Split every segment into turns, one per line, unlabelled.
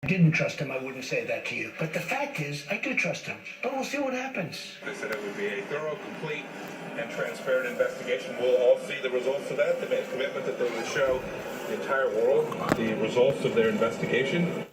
I didn't trust him, I wouldn't say that to you. But the fact is, I do trust him. But we'll see what happens.
They said it would be a thorough, complete, and transparent investigation. We'll all see the results of that. They made a commitment that they will show the entire world the results of their investigation.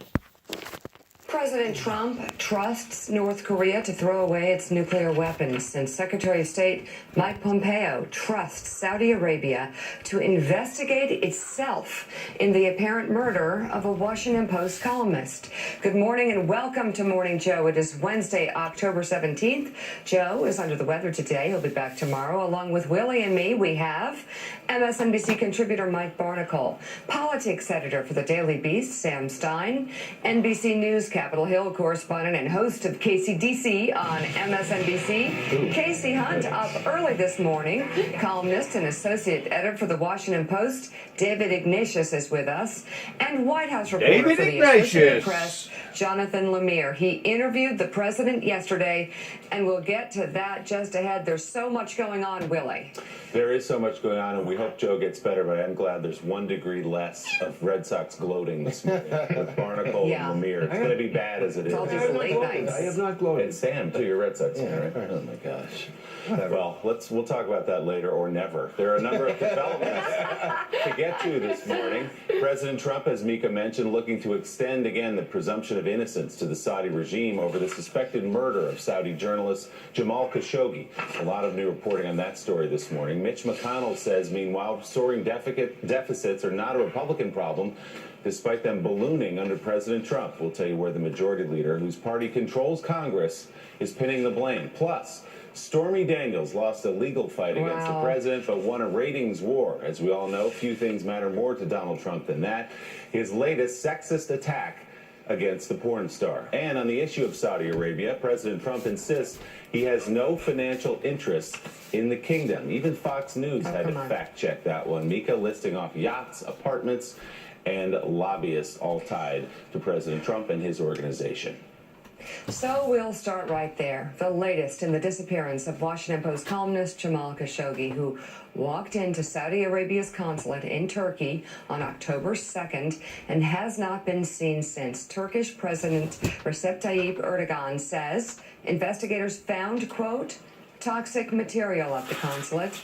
President Trump trusts North Korea to throw away its nuclear weapons, and Secretary of State Mike Pompeo trusts Saudi Arabia to investigate itself in the apparent murder of a Washington Post columnist. Good morning and welcome to Morning Joe. It is Wednesday, October 17th. Joe is under the weather today. He'll be back tomorrow. Along with Willie and me, we have MSNBC contributor Mike Barnicle, politics editor for the Daily Beast, Sam Stein, NBC News Capitol Hill correspondent and host of KCDC on MSNBC, Casey Hunt, up early this morning, columnist and associate editor for the Washington Post, David Ignatius is with us, and White House reporter for the Associated Press, Jonathan Lemire. He interviewed the president yesterday, and we'll get to that just ahead. There's so much going on, Willie.
There is so much going on, and we hope Joe gets better, but I'm glad there's 1 degree less of Red Sox gloating this morning with Barnicle and Lemire. It's going to be bad as it is.
It's all just late nights.
I have not gloated.
And Sam, too, you're a Red Sox fan, right? Oh, my gosh. Well, we'll talk about that later or never. There are a number of developments to get to this morning. President Trump, as Mika mentioned, looking to extend again the presumption of innocence to the Saudi regime over the suspected murder of Saudi journalist Jamal Khashoggi. A lot of new reporting on that story this morning. Mitch McConnell says, meanwhile, soaring deficits are not a Republican problem, despite them ballooning under President Trump. We'll tell you where the majority leader, whose party controls Congress, is pinning the blame. Plus, Stormy Daniels lost a legal fight against the president, but won a ratings war. As we all know, few things matter more to Donald Trump than that. His latest sexist attack against the porn star. And on the issue of Saudi Arabia, President Trump insists he has no financial interest in the kingdom. Even Fox News had to fact check that one. Mika listing off yachts, apartments, and lobbyists all tied to President Trump and his organization.
So we'll start right there. The latest in the disappearance of Washington Post columnist Jamal Khashoggi, who walked into Saudi Arabia's consulate in Turkey on October 2nd and has not been seen since. Turkish President Recep Tayyip Erdogan says investigators found, quote, toxic material at the consulate,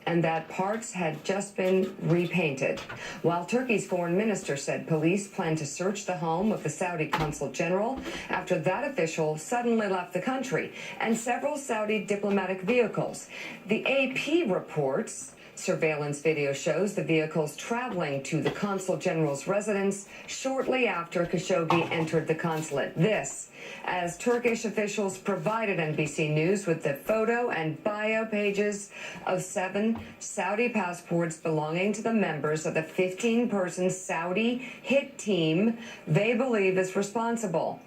and that parts had just been repainted. While Turkey's foreign minister said police plan to search the home of the Saudi consul general after that official suddenly left the country, and several Saudi diplomatic vehicles. The AP reports surveillance video shows the vehicles traveling to the consul general's residence shortly after Khashoggi entered the consulate. This, as Turkish officials provided NBC News with the photo and bio pages of 7 Saudi passports belonging to the members of the 15-person Saudi hit team they believe is responsible.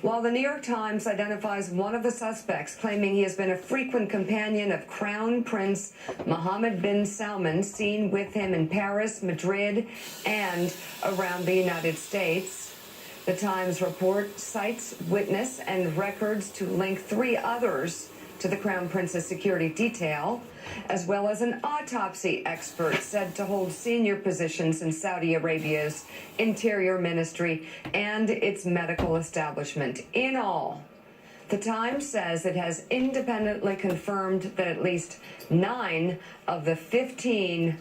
While the New York Times identifies one of the suspects, claiming he has been a frequent companion of Crown Prince Mohammed bin Salman, seen with him in Paris, Madrid, and around the United States. The Times report cites witness and records to link 3 others to the Crown Prince's security detail, as well as an autopsy expert said to hold senior positions in Saudi Arabia's interior ministry and its medical establishment. In all, the Times says it has independently confirmed that at least 9 of the 15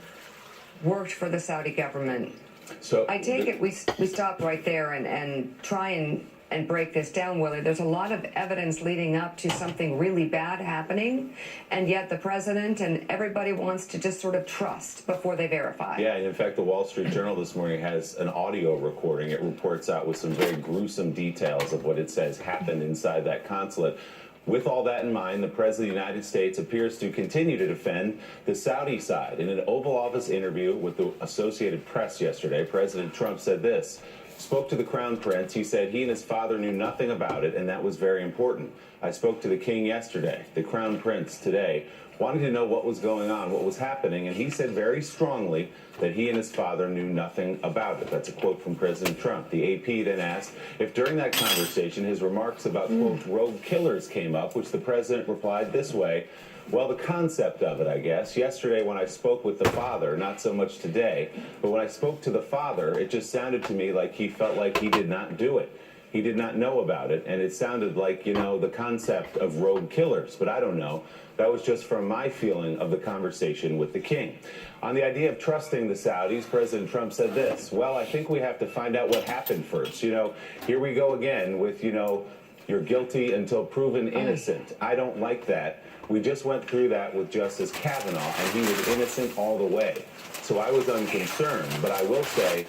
worked for the Saudi government. So I take it we stop right there and try and break this down, Willie. There's a lot of evidence leading up to something really bad happening, and yet the president and everybody wants to just sort of trust before they verify.
Yeah, and in fact, the Wall Street Journal this morning has an audio recording. It reports out with some very gruesome details of what it says happened inside that consulate. With all that in mind, the President of the United States appears to continue to defend the Saudi side. In an Oval Office interview with the Associated Press yesterday, President Trump said this. Spoke to the Crown Prince. He said he and his father knew nothing about it, and that was very important. I spoke to the King yesterday, the Crown Prince today, wanting to know what was going on, what was happening, and he said very strongly that he and his father knew nothing about it. That's a quote from President Trump. The AP then asked if during that conversation his remarks about, quote, rogue killers came up, which the president replied this way. Well, the concept of it, I guess. Yesterday when I spoke with the father, not so much today, but when I spoke to the father, it just sounded to me like he felt like he did not do it. He did not know about it, and it sounded like, the concept of rogue killers, but I don't know. That was just from my feeling of the conversation with the king. On the idea of trusting the Saudis, President Trump said this: well, I think we have to find out what happened first. Here we go again with, you're guilty until proven innocent. I don't like that. We just went through that with Justice Kavanaugh, and he was innocent all the way. So I was unconcerned, but I will say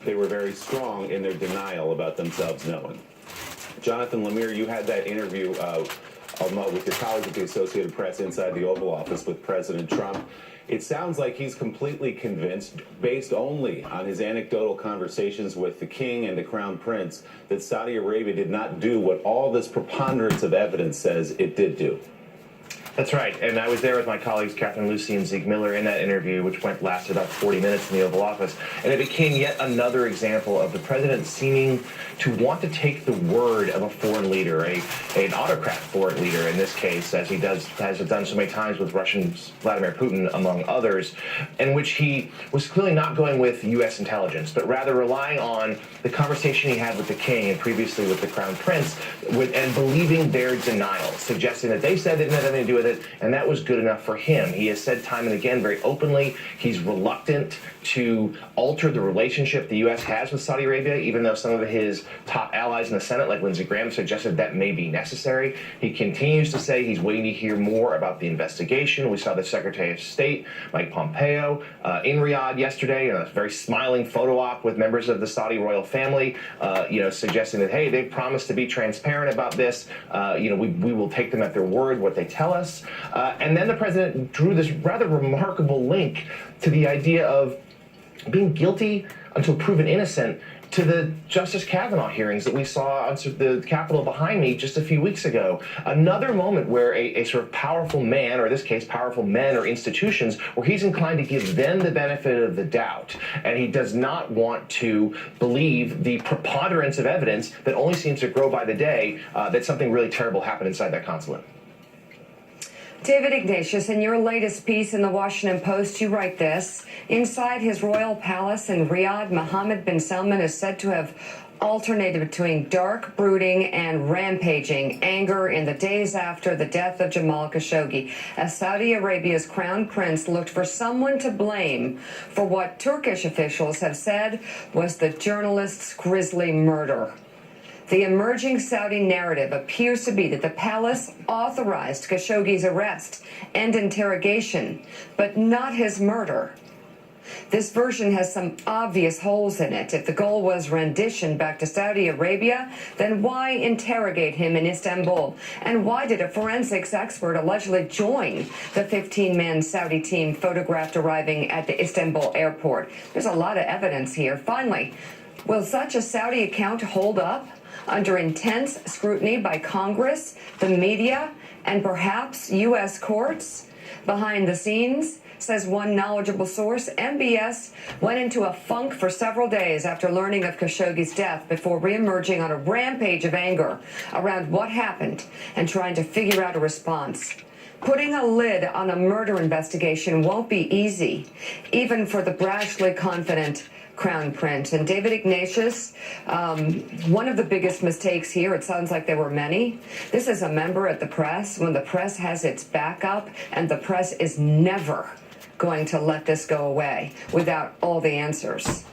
they were very strong in their denial about themselves knowing. Jonathan Lemire, you had that interview with your colleagues at the Associated Press inside the Oval Office with President Trump. It sounds like he's completely convinced, based only on his anecdotal conversations with the king and the crown prince, that Saudi Arabia did not do what all this preponderance of evidence says it did do.
That's right, and I was there with my colleagues Catherine Lucy and Zeke Miller in that interview, which lasted about 40 minutes in the Oval Office, and it became yet another example of the president seeming to want to take the word of a foreign leader, an autocrat foreign leader in this case, as he has done so many times with Russian Vladimir Putin, among others, in which he was clearly not going with U.S. intelligence, but rather relying on the conversation he had with the king and previously with the crown prince, and believing their denial, suggesting that they said they didn't have anything to do with it, and that was good enough for him. He has said time and again very openly he's reluctant to alter the relationship the U.S. has with Saudi Arabia, even though some of his top allies in the Senate, like Lindsey Graham, suggested that may be necessary. He continues to say he's waiting to hear more about the investigation. We saw the Secretary of State, Mike Pompeo, in Riyadh yesterday in a very smiling photo op with members of the Saudi royal family, suggesting that, hey, they've promised to be transparent about this. We will take them at their word, what they tell us. And then the president drew this rather remarkable link to the idea of being guilty until proven innocent to the Justice Kavanaugh hearings that we saw on the Capitol behind me just a few weeks ago. Another moment where a sort of powerful man, or in this case, powerful men or institutions, where he's inclined to give them the benefit of the doubt. And he does not want to believe the preponderance of evidence that only seems to grow by the day that something really terrible happened inside that consulate.
David Ignatius, in your latest piece in the Washington Post, you write this: inside his royal palace in Riyadh, Mohammed bin Salman is said to have alternated between dark brooding and rampaging anger in the days after the death of Jamal Khashoggi, as Saudi Arabia's crown prince looked for someone to blame for what Turkish officials have said was the journalist's grisly murder. The emerging Saudi narrative appears to be that the palace authorized Khashoggi's arrest and interrogation, but not his murder. This version has some obvious holes in it. If the goal was rendition back to Saudi Arabia, then why interrogate him in Istanbul? And why did a forensics expert allegedly join the 15-man Saudi team photographed arriving at the Istanbul airport? There's a lot of evidence here. Finally, will such a Saudi account hold up under intense scrutiny by Congress, the media, and perhaps U.S. courts? Behind the scenes, says one knowledgeable source, MBS went into a funk for several days after learning of Khashoggi's death before reemerging on a rampage of anger around what happened and trying to figure out a response. Putting a lid on a murder investigation won't be easy, even for the brashly confident Crown Prince. And David Ignatius, one of the biggest mistakes here, it sounds like there were many. This is a member at the press when the press has its back up, and the press is never going to let this go away without all the answers.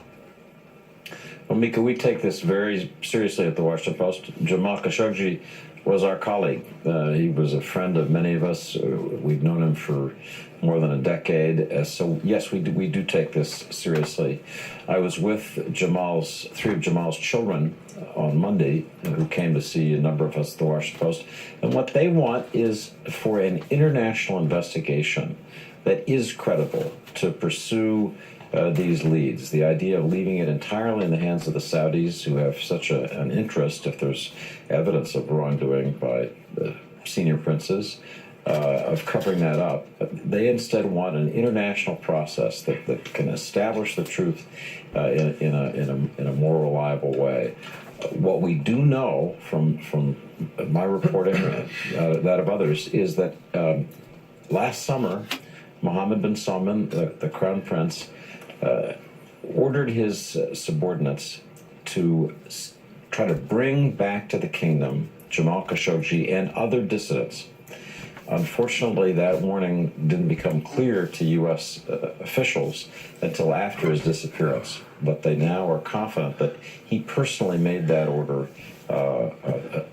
Well, Mika, we take this very seriously at the Washington Post. Jamal Khashoggi was our colleague. He was a friend of many of us. We've known him for more than a decade. So, yes, we do take this seriously. I was with three of Jamal's children on Monday, who came to see a number of us at the Washington Post. And what they want is for an international investigation that is credible to pursue these leads. The idea of leaving it entirely in the hands of the Saudis, who have such an interest, if there's evidence of wrongdoing by the senior princes, of covering that up. They instead want an international process that can establish the truth in a more reliable way. What we do know from my reporting, that of others, is that last summer, Mohammed bin Salman, the crown prince, ordered his subordinates to try to bring back to the kingdom Jamal Khashoggi and other dissidents. Unfortunately, that warning didn't become clear to U.S. Officials until after his disappearance. But they now are confident that he personally made that order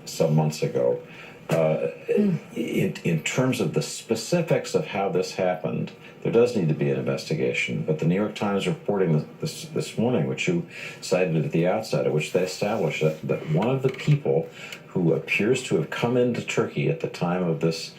some months ago. In terms of the specifics of how this happened, there does need to be an investigation. But the New York Times reporting this morning, which you cited at the outset, at which they established that one of the people who appears to have come into Turkey at the time of this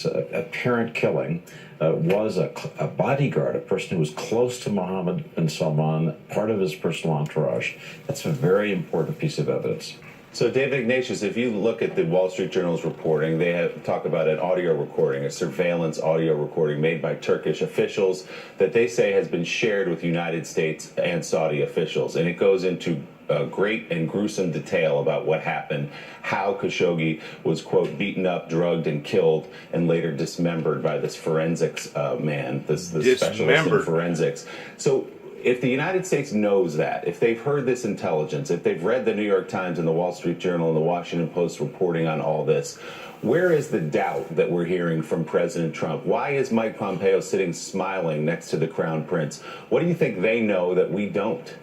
apparent killing was a bodyguard, a person who was close to Mohammed bin Salman, part of his personal entourage. That's a very important piece of evidence.
So, David Ignatius, if you look at the Wall Street Journal's reporting, they talk about an audio recording, a surveillance audio recording made by Turkish officials that they say has been shared with United States and Saudi officials. And it goes into great and gruesome detail about what happened, how Khashoggi was, quote, beaten up, drugged, and killed, and later dismembered by this forensics man, this specialist in forensics. So, if the United States knows that, if they've heard this intelligence, if they've read the New York Times and the Wall Street Journal and the Washington Post reporting on all this, where is the doubt that we're hearing from President Trump? Why is Mike Pompeo sitting smiling next to the Crown Prince? What do you think they know that we don't?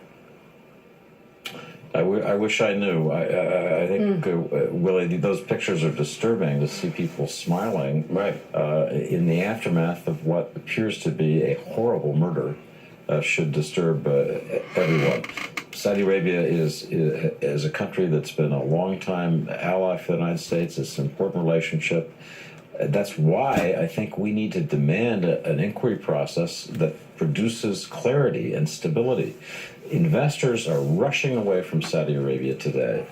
I wish I knew. I think, Willie, those pictures are disturbing to see people smiling in the aftermath of what appears to be a horrible murder. Should disturb everyone. Saudi Arabia is a country that's been a long-time ally for the United States. It's an important relationship. That's why I think we need to demand an inquiry process that produces clarity and stability. Investors are rushing away from Saudi Arabia today.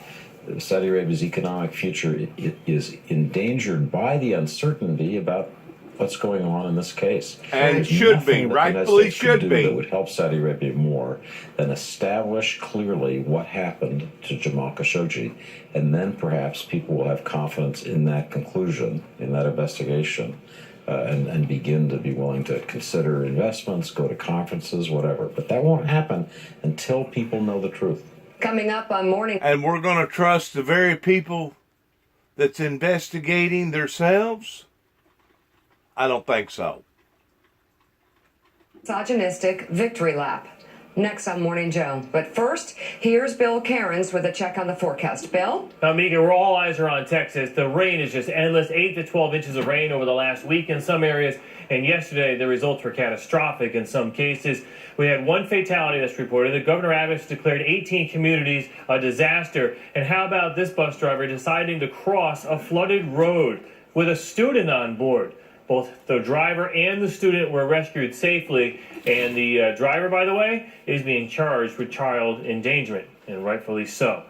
Saudi Arabia's economic future is endangered by the uncertainty about what's going on in this case.
And should be, rightfully should be.
That would help Saudi Arabia more than establish clearly what happened to Jamal Khashoggi, and then perhaps people will have confidence in that conclusion, in that investigation, and begin to be willing to consider investments, go to conferences, whatever. But that won't happen until people know the truth.
Coming up on Morning.
And we're going to trust the very people that's investigating themselves? I don't think so.
Misogynistic victory lap. Next on Morning Joe. But first, here's Bill Cairns with a check on the forecast. Bill?
Now, Mika, all eyes are on Texas. The rain is just endless. 8 to 12 inches of rain over the last week in some areas. And yesterday, the results were catastrophic in some cases. We had one fatality that's reported. The Governor Abbott declared 18 communities a disaster. And how about this bus driver deciding to cross a flooded road with a student on board? Both the driver and the student were rescued safely, and the driver, by the way, is being charged with child endangerment, and rightfully so.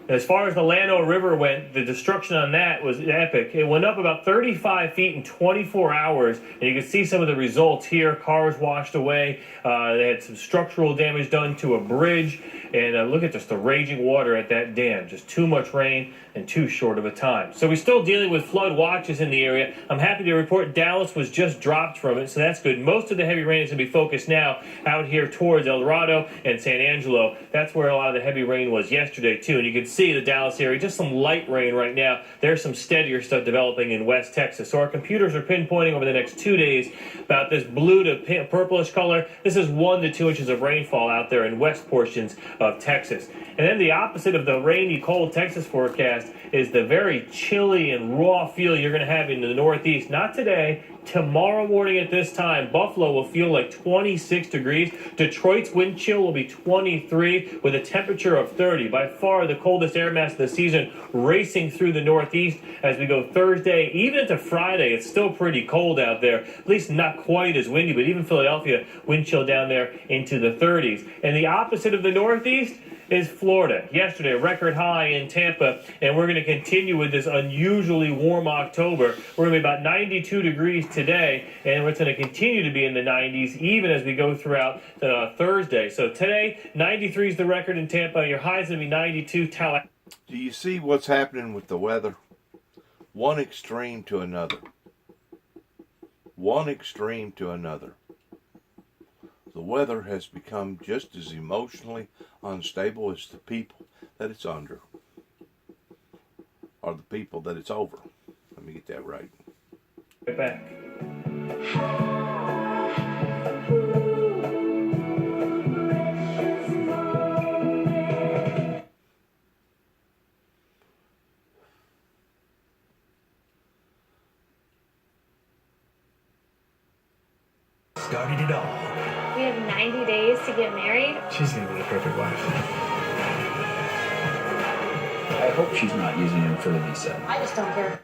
As far as the Llano River went, the destruction on that was epic. It went up about 35 feet in 24 hours, and you can see some of the results here. Cars washed away. They had some structural damage done to a bridge, and look at just the raging water at that dam. Just too much rain and too short of a time. So we're still dealing with flood watches in the area. I'm happy to report Dallas was just dropped from it, so that's good. Most of the heavy rain is going to be focused now out here towards El Dorado and San Angelo. That's where a lot of the heavy rain was yesterday, too. And you can see the Dallas area, just some light rain right now. There's some steadier stuff developing in West Texas. So our computers are pinpointing over the next 2 days about this blue to purplish color. This is 1 to 2 inches of rainfall out there in west portions of Texas. And then the opposite of the rainy, cold Texas forecast is the very chilly and raw feel you're going to have in the Northeast. Not today. Tomorrow morning at this time, Buffalo will feel like 26 degrees. Detroit's wind chill will be 23 with a temperature of 30. By far the coldest air mass of the season racing through the Northeast as we go Thursday. Even into Friday, it's still pretty cold out there. At least not quite as windy, but even Philadelphia, wind chill down there into the 30s. And the opposite of the Northeast is Florida. Yesterday, a record high in Tampa, and we're going to continue with this unusually warm October. We're going to be about 92 degrees today, and it's going to continue to be in the 90s even as we go throughout Thursday. So today, 93 is the record in Tampa. Your high is going to be 92.
Do you see what's happening with the weather? One extreme to another. one extreme to another. The weather has become just as emotionally unstable as the people that it's under, or the people that it's over. Let me get that right.
Right back.
Started it all.
We have 90 days to get married.
She's gonna be the perfect wife.
I hope she's not using him for the visa.
I just don't care.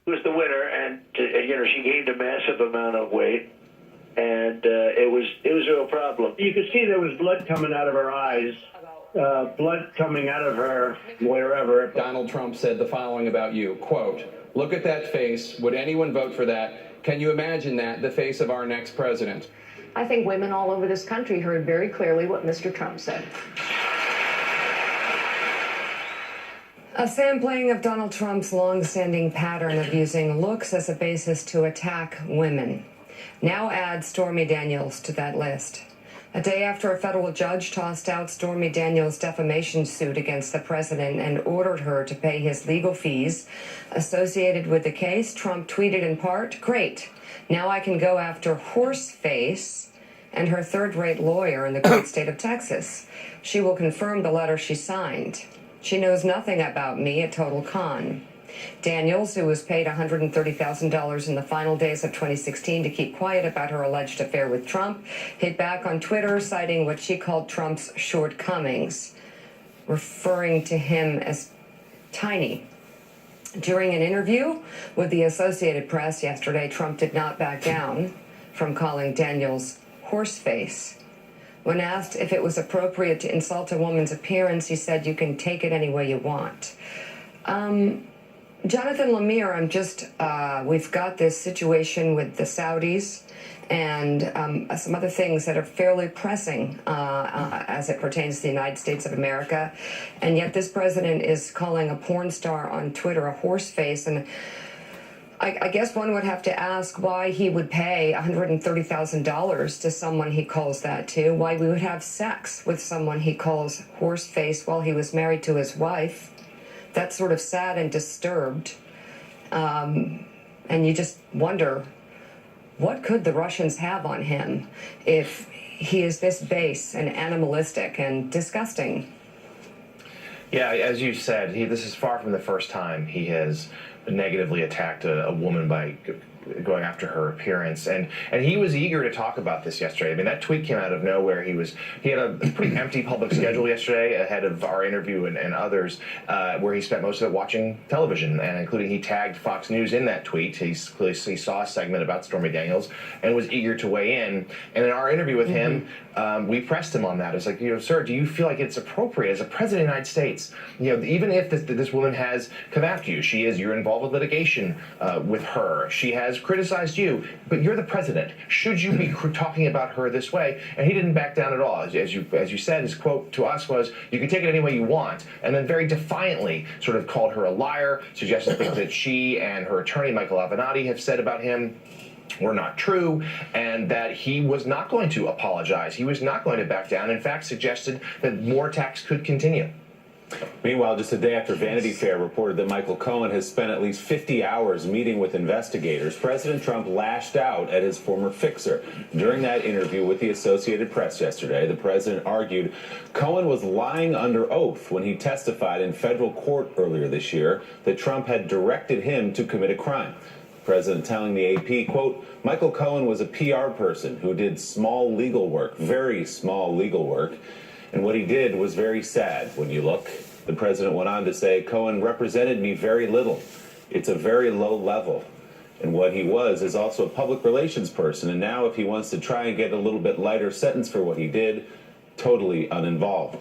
Was the winner, and she gained a massive amount of weight, and it was a real problem.
You could see there was blood coming out of her eyes, blood coming out of her wherever.
Donald Trump said the following about you, quote, "Look at that face. Would anyone vote for that? Can you imagine that, the face of our next president?"
I think women all over this country heard very clearly what Mr. Trump said.
A sampling of Donald Trump's long-standing pattern of using looks as a basis to attack women. Now add Stormy Daniels to that list. A day after a federal judge tossed out Stormy Daniels' defamation suit against the president and ordered her to pay his legal fees associated with the case, Trump tweeted in part, "Great, now I can go after Horseface and her third-rate lawyer in the great state of Texas. She will confirm the letter she signed. She knows nothing about me, a total con." Daniels, who was paid $130,000 in the final days of 2016 to keep quiet about her alleged affair with Trump, hit back on Twitter, citing what she called Trump's shortcomings, referring to him as tiny. During an interview with the Associated Press yesterday, Trump did not back down from calling Daniels horseface. When asked if it was appropriate to insult a woman's appearance, he said, "You can take it any way you want." Jonathan Lemire, we've got this situation with the Saudis and some other things that are fairly pressing as it pertains to the United States of America. And yet this president is calling a porn star on Twitter a horseface. And I guess one would have to ask why he would pay $130,000 to someone he calls that to, why we would have sex with someone he calls horseface while he was married to his wife. That's sort of sad and disturbed. And you just wonder, what could the Russians have on him if he is this base and animalistic and disgusting?
Yeah, as you said, this is far from the first time he has negatively attacked a woman by going after her appearance, and he was eager to talk about this yesterday. I mean, that tweet came out of nowhere. He had a pretty empty public schedule yesterday ahead of our interview and others, where he spent most of it watching television, and including he tagged Fox News in that tweet. He saw a segment about Stormy Daniels and was eager to weigh in. And in our interview with him, we pressed him on that. It's like, sir, do you feel like it's appropriate as a president of the United States, even if this woman has come after you, you're involved with litigation with her, she has criticized you, but you're the president. Should you be talking about her this way? And he didn't back down at all. As you said, his quote to us was, "You can take it any way you want," and then very defiantly sort of called her a liar, suggested things that she and her attorney, Michael Avenatti, have said about him were not true, and that he was not going to apologize. He was not going to back down. In fact, suggested that more attacks could continue.
Meanwhile, just a day after Vanity Fair reported that Michael Cohen has spent at least 50 hours meeting with investigators, President Trump lashed out at his former fixer. During that interview with the Associated Press yesterday, the president argued Cohen was lying under oath when he testified in federal court earlier this year that Trump had directed him to commit a crime. The president telling the AP, quote, "Michael Cohen was a PR person who did small legal work, very small legal work. And what he did was very sad when you look." The president went on to say, "Cohen represented me very little. It's a very low level. And what he was is also a public relations person. And now if he wants to try and get a little bit lighter sentence for what he did, totally uninvolved."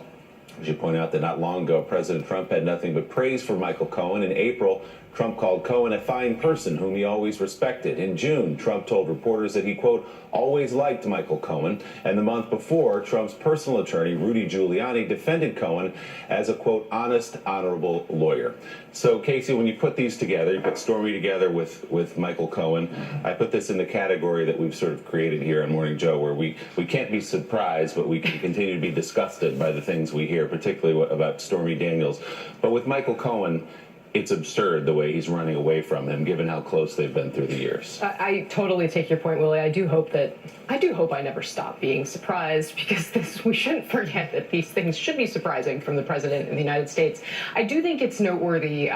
I should point out that not long ago, President Trump had nothing but praise for Michael Cohen. In April, Trump called Cohen a fine person whom he always respected. In June, Trump told reporters that he, quote, always liked Michael Cohen. And the month before, Trump's personal attorney, Rudy Giuliani, defended Cohen as a, quote, honest, honorable lawyer. So, Casey, when you put these together, you put Stormy together with Michael Cohen, I put this in the category that we've sort of created here on Morning Joe, where we can't be surprised, but we can continue to be disgusted by the things we hear, particularly about Stormy Daniels. But with Michael Cohen, it's absurd the way he's running away from him, given how close they've been through the years.
I totally take your point, Willie. I do hope I never stop being surprised, because we shouldn't forget that these things should be surprising from the president of the United States. I do think it's noteworthy.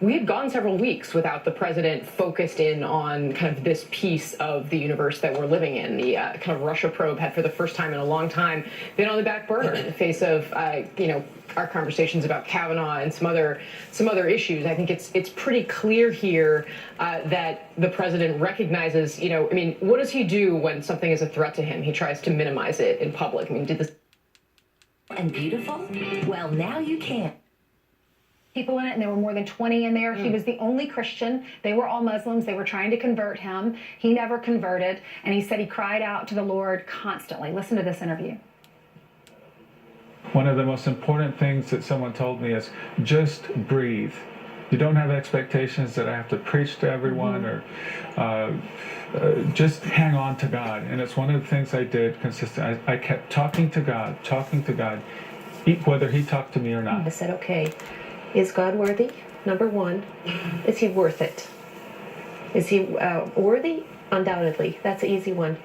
We had gone several weeks without the president focused in on kind of this piece of the universe that we're living in. The kind of Russia probe had, for the first time in a long time, been on the back burner in the face of, our conversations about Kavanaugh and some other issues. I think it's pretty clear here that the president recognizes, what does he do when something is a threat to him? He tries to minimize it in public. Did this
and beautiful? Well, now you can.
People in it, and there were more than 20 in there. He was the only Christian. They were all Muslims. They were trying to convert him. He never converted, and he said he cried out to the Lord constantly. Listen to this interview.
One of the most important things that someone told me is just breathe. You don't have expectations that I have to preach to everyone or just hang on to God. And it's one of the things I did consistently. I kept talking to God, whether he talked to me or not.
I said, okay, is God worthy? Number one, is he worth it? Is he worthy? Undoubtedly. That's an easy one.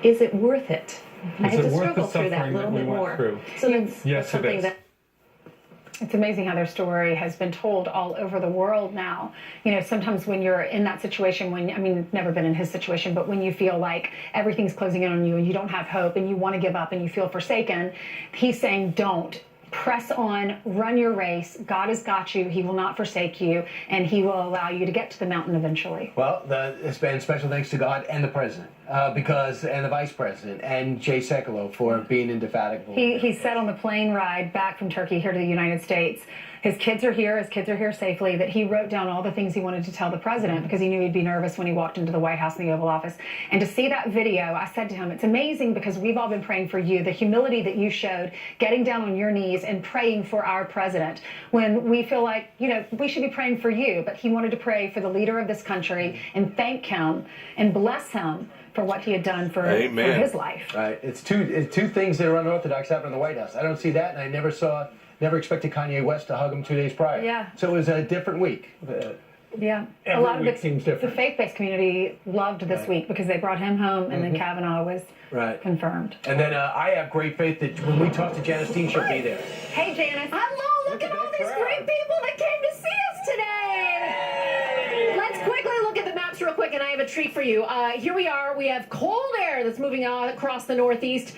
Is it worth it? I had to struggle through that a little bit more. So that's something that.
It's amazing how their story has been told all over the world now. Sometimes when you're in that situation, never been in his situation, but when you feel like everything's closing in on you and you don't have hope and you want to give up and you feel forsaken, he's saying, don't. Press on, run your race. God has got you. He will not forsake you, and he will allow you to get to the mountain eventually.
Well, it's been special thanks to God and the president, and the vice president, and Jay Sekulow for being indefatigable.
He said on the plane ride back from Turkey here to the United States, his kids are here safely, that he wrote down all the things he wanted to tell the president because he knew he'd be nervous when he walked into the White House in the Oval Office. And to see that video, I said to him, it's amazing because we've all been praying for you, the humility that you showed, getting down on your knees and praying for our president when we feel like, we should be praying for you. But he wanted to pray for the leader of this country and thank him and bless him for what he had done for his life.
Right. It's two things that are unorthodox happening in the White House. I don't see that, and I never expected Kanye West to hug him 2 days prior.
Yeah.
So it was a different week.
Yeah.
Every
a lot of
week seems different.
The faith-based community loved this week because they brought him home, and then Kavanaugh was confirmed.
And then I have great faith that when we talk to Janice Dean, she'll be there.
Hey, Janice.
Hello, look at all these great people that came to see us today. Let's quickly look at the maps real quick, and I have a treat for you. Here we are. We have cold air that's moving across the Northeast.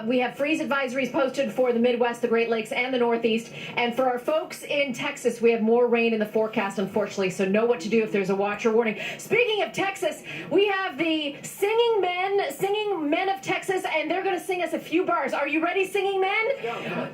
We have freeze advisories posted for the Midwest, the Great Lakes, and the Northeast. And for our folks in Texas, we have more rain in the forecast, unfortunately, so know what to do if there's a watch or warning. Speaking of Texas, we have the singing men of Texas, and they're going to sing us a few bars. Are you ready, singing men?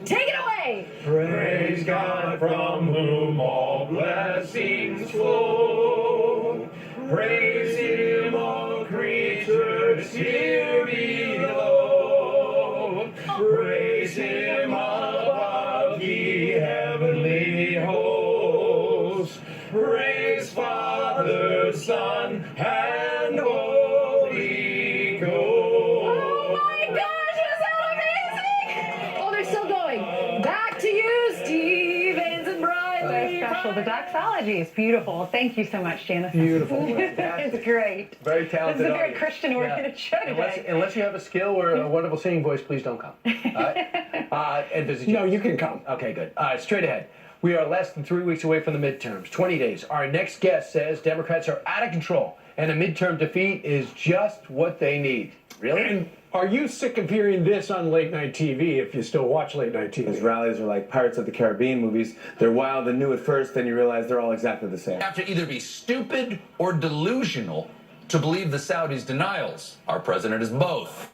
Take it away.
Praise God from whom all blessings flow. Praise him, all creatures here below. Praise him above, ye heavenly hosts. Praise Father, Son, and Holy Ghost.
Oh my gosh, is that amazing? Oh, they're still going. Back to you, Stevens and Briley.
Special, the doxology is beautiful. Thank you so much, Janice.
Beautiful.
It's great.
Very talented.
This is a very
audience.
Christian-oriented show today.
Unless you have a skill or a wonderful singing voice, please don't come.
No, you can come.
Okay, good. Straight ahead. We are less than 3 weeks away from the midterms, 20 days. Our next guest says Democrats are out of control, and a midterm defeat is just what they need. Really?
And are you sick of hearing this on late night TV if you still watch late night TV?
His rallies are like Pirates of the Caribbean movies. They're wild and new at first, then you realize they're all exactly the same.
You have to either be stupid or delusional to believe the Saudis' denials. Our president is both.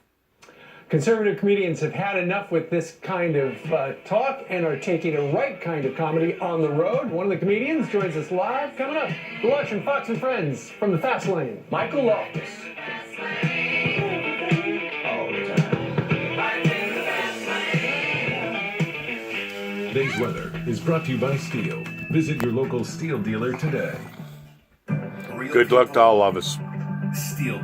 Conservative comedians have had enough with this kind of talk and are taking a right kind of comedy on the road. One of the comedians joins us live coming up. We're watching Fox and Friends from the Fast Lane. Michael Loftus.
Today's weather is brought to you by Steel. Visit your local Steel dealer today.
Good luck to all of us.
Steel.